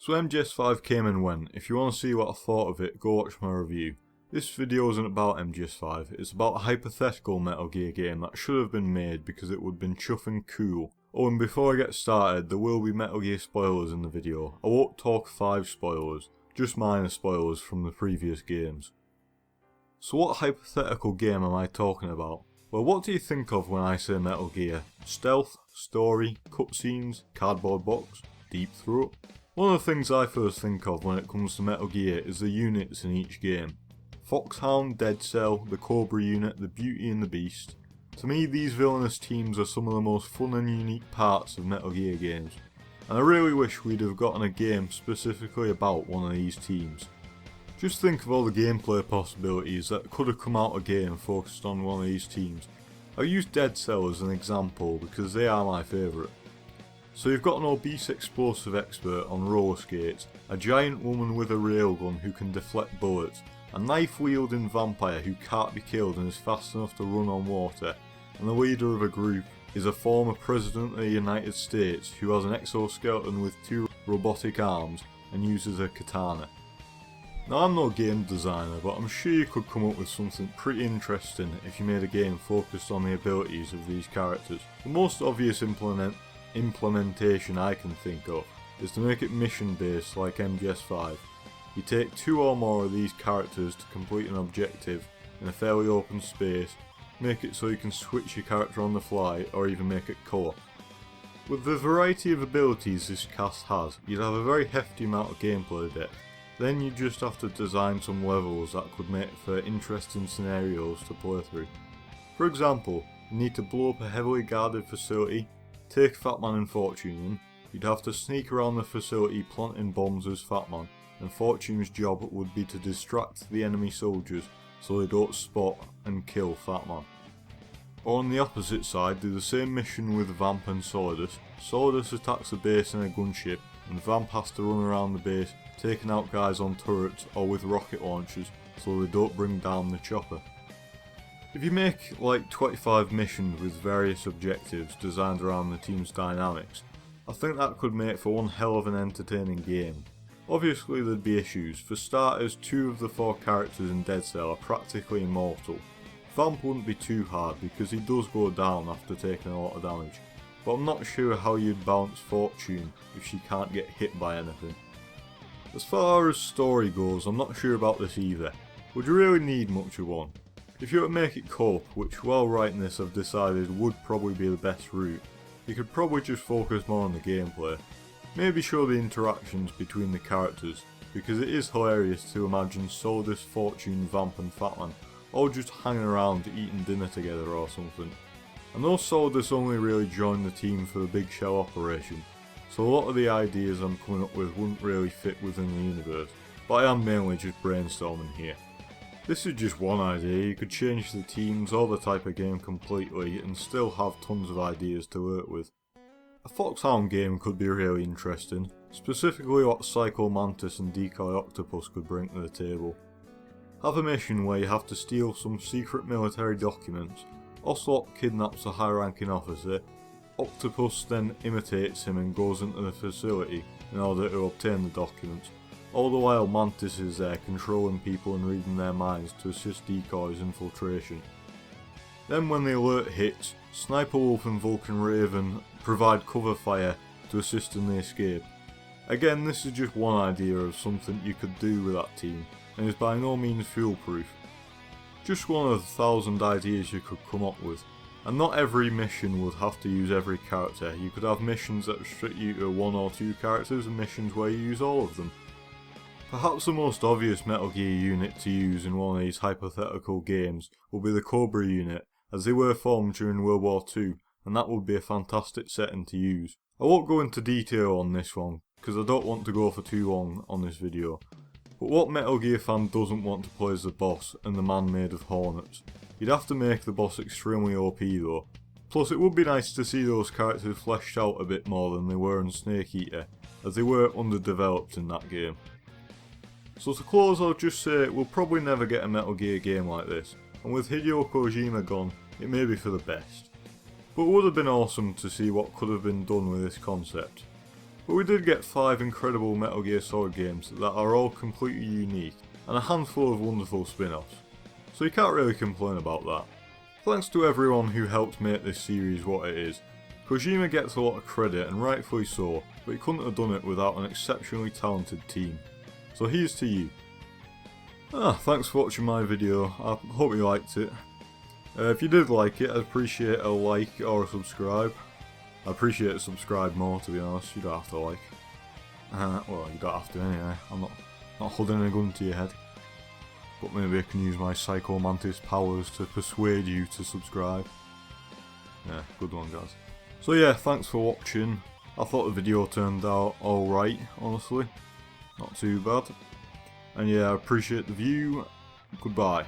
So MGS5 came and went. If you want to see what I thought of it, go watch my review. This video isn't about MGS5, it's about a hypothetical Metal Gear game that should have been made because it would have been chuffing cool. Oh, and before I get started, there will be Metal Gear spoilers in the video. I won't talk 5 spoilers, just minor spoilers from the previous games. So what hypothetical game am I talking about? Well, what do you think of when I say Metal Gear? Stealth, story, cutscenes, cardboard box, deep throat? One of the things I first think of when it comes to Metal Gear is the units in each game. Foxhound, Dead Cell, the Cobra unit, the Beauty and the Beast. To me, these villainous teams are some of the most fun and unique parts of Metal Gear games, and I really wish we'd have gotten a game specifically about one of these teams. Just think of all the gameplay possibilities that could have come out of a game focused on one of these teams. I'll use Dead Cell as an example because they are my favourite. So you've got an obese explosive expert on roller skates, a giant woman with a railgun who can deflect bullets, a knife-wielding vampire who can't be killed and is fast enough to run on water, and the leader of a group is a former president of the United States who has an exoskeleton with 2 robotic arms and uses a katana. Now, I'm no game designer, but I'm sure you could come up with something pretty interesting if you made a game focused on the abilities of these characters. The most obvious implementation I can think of is to make it mission based like MGS5. You take 2 or more of these characters to complete an objective in a fairly open space, make it so you can switch your character on the fly or even make it co-op. With the variety of abilities this cast has, you'd have a very hefty amount of gameplay depth. Then you just have to design some levels that could make for interesting scenarios to play through. For example, you need to blow up a heavily guarded facility, take Fatman and Fortune in, you'd have to sneak around the facility planting bombs as Fatman, and Fortune's job would be to distract the enemy soldiers so they don't spot and kill Fatman. Or on the opposite side, do the same mission with Vamp and Solidus. Solidus attacks the base in a gunship, and Vamp has to run around the base, taking out guys on turrets or with rocket launchers so they don't bring down the chopper. If you make like 25 missions with various objectives designed around the team's dynamics, I think that could make for one hell of an entertaining game. Obviously there'd be issues. For starters, 2 of the 4 characters in Dead Cell are practically immortal. Vamp wouldn't be too hard because he does go down after taking a lot of damage, but I'm not sure how you'd balance Fortune if she can't get hit by anything. As far as story goes, I'm not sure about this either. Would you really need much of one? If you were to make it co-op, which while writing this I've decided would probably be the best route, you could probably just focus more on the gameplay. Maybe show the interactions between the characters, because it is hilarious to imagine Solidus, Fortune, Vamp and Fatman all just hanging around eating dinner together or something. I know Solidus only really joined the team for the Big Shell operation, so a lot of the ideas I'm coming up with wouldn't really fit within the universe, but I am mainly just brainstorming here. This is just one idea. You could change the teams or the type of game completely and still have tons of ideas to work with. A Foxhound game could be really interesting, specifically what Psycho Mantis and Decoy Octopus could bring to the table. Have a mission where you have to steal some secret military documents. Ocelot kidnaps a high-ranking officer, Octopus then imitates him and goes into the facility in order to obtain the documents, all the while Mantis is there controlling people and reading their minds to assist Decoy's infiltration. Then when the alert hits, Sniper Wolf and Vulcan Raven provide cover fire to assist in the escape. Again, this is just one idea of something you could do with that team, and is by no means foolproof. Just one of 1,000 ideas you could come up with. And not every mission would have to use every character. You could have missions that restrict you to 1 or 2 characters and missions where you use all of them. Perhaps the most obvious Metal Gear unit to use in one of these hypothetical games would be the Cobra unit, as they were formed during World War II, and that would be a fantastic setting to use. I won't go into detail on this one, because I don't want to go for too long on this video. But what Metal Gear fan doesn't want to play as the boss and the man made of hornets? You'd have to make the boss extremely OP though. Plus it would be nice to see those characters fleshed out a bit more than they were in Snake Eater, as they were underdeveloped in that game. So to close, I'll just say we'll probably never get a Metal Gear game like this, and with Hideo Kojima gone, it may be for the best. But it would have been awesome to see what could have been done with this concept. But we did get 5 incredible Metal Gear Solid games that are all completely unique, and a handful of wonderful spin-offs, so you can't really complain about that. Thanks to everyone who helped make this series what it is. Kojima gets a lot of credit, and rightfully so, but he couldn't have done it without an exceptionally talented team. So here's to you. Thanks for watching my video, I hope you liked it. If you did like it, I'd appreciate a like or a subscribe. I'd appreciate a subscribe more, to be honest. You don't have to like. Well, you don't have to anyway. I'm not holding a gun to your head. But maybe I can use my Psycho Mantis powers to persuade you to subscribe. Yeah, good one, guys. So yeah, thanks for watching. I thought the video turned out alright, honestly. Not too bad. And yeah, I appreciate the view. Goodbye.